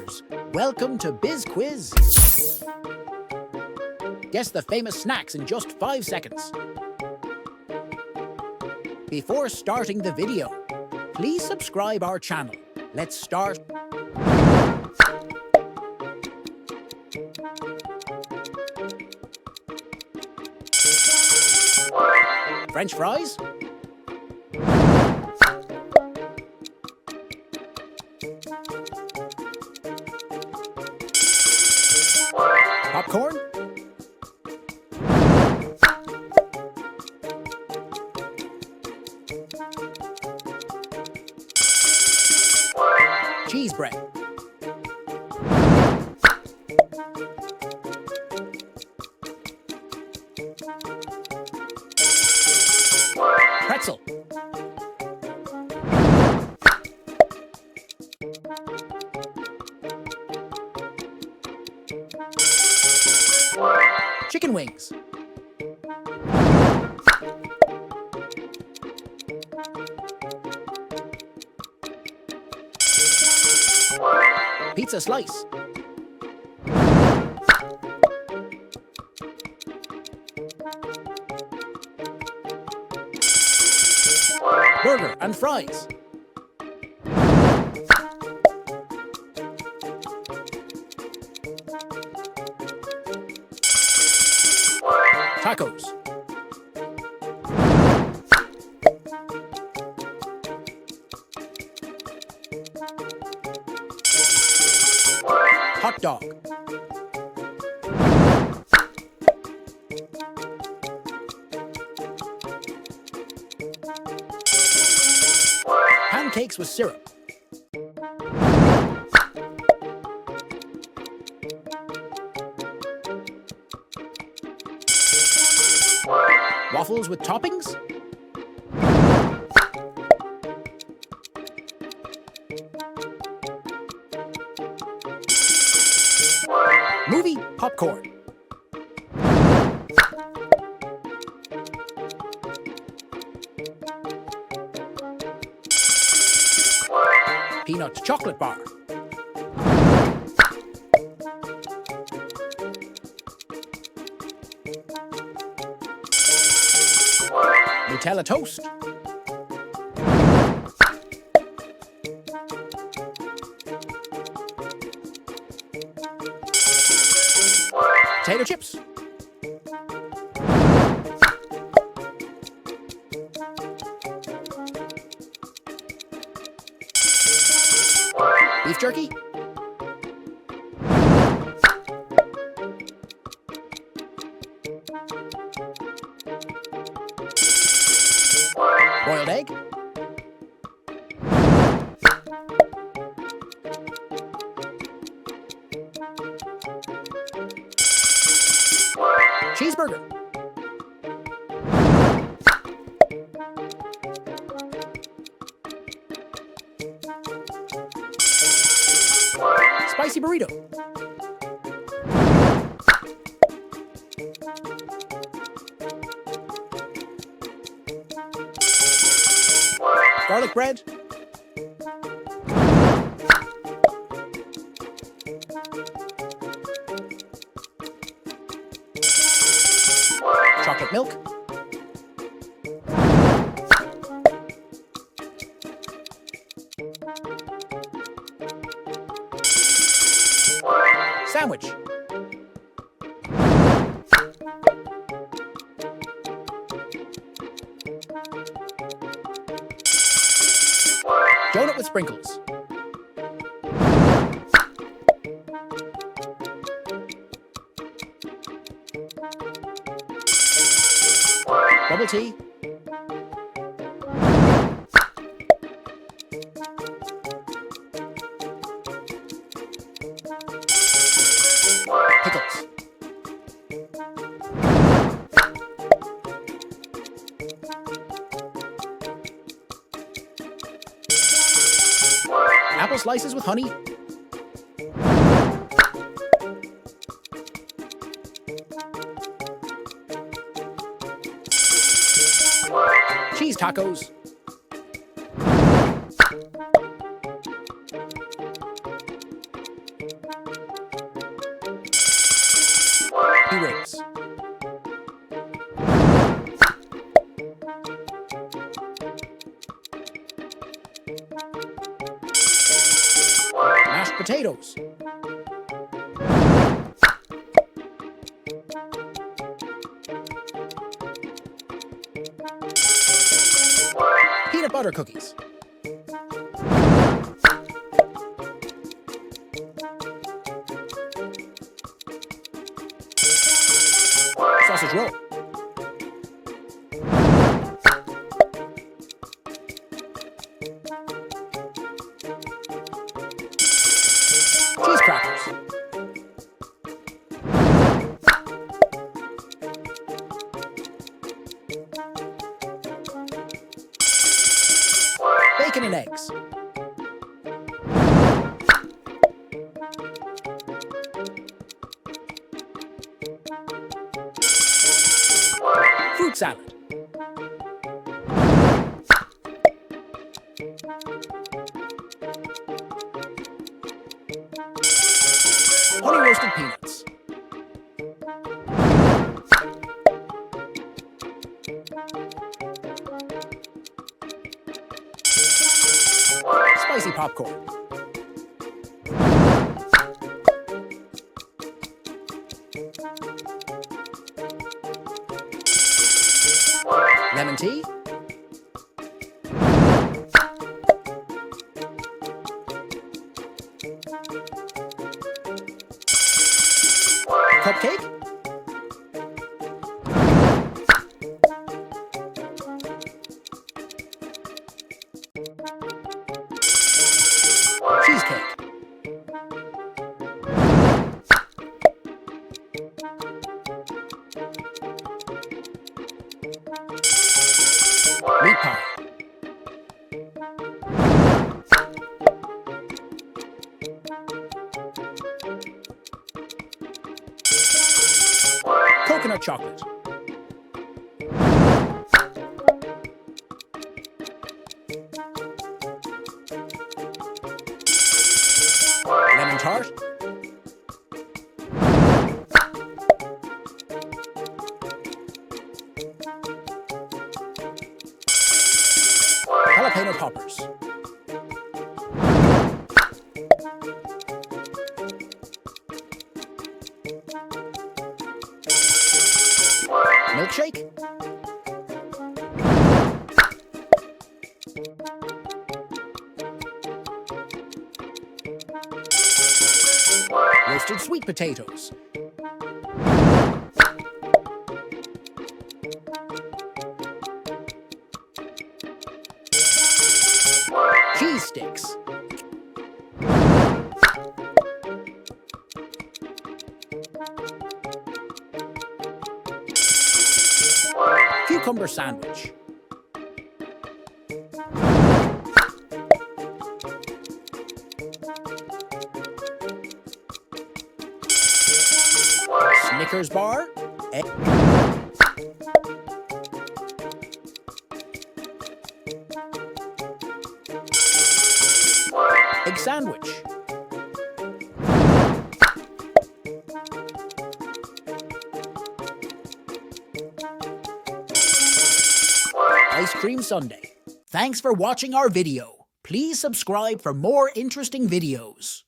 viewers. Welcome to Biz Quiz. Guess the famous snacks in just 5 seconds. Before starting the video, please subscribe our channel. Let's start. French fries, popcorn, cheese bread, pretzel, chicken wings, pizza slice, burger and fries, tacos, hot dog, pancakes with syrup, waffles with toppings, movie popcorn, peanut chocolate bar, Nutella toast, potato chips, beef jerky, boiled egg, cheeseburger, spicy burrito, garlic bread, chocolate milk, sandwich, donut with sprinkles, bubble tea, pickles, apple slices with honey, cheese tacos, turkey ribs. Mashed potatoes. Peanut butter cookies. Sausage roll. Cheese crackers. Bacon and eggs. Fruit salad. Honey roasted peanuts. Spicy popcorn. Lemon tea. Cupcake. Cheesecake. Meat pie. Coconut chocolate. Lemon tart. Jalapeno poppers. Milkshake. Roasted sweet potatoes. Cheese sticks. Cucumber sandwich. Snickers bar. Egg sandwich. Ice cream sundae. Thanks for watching our video. Please subscribe for more interesting videos.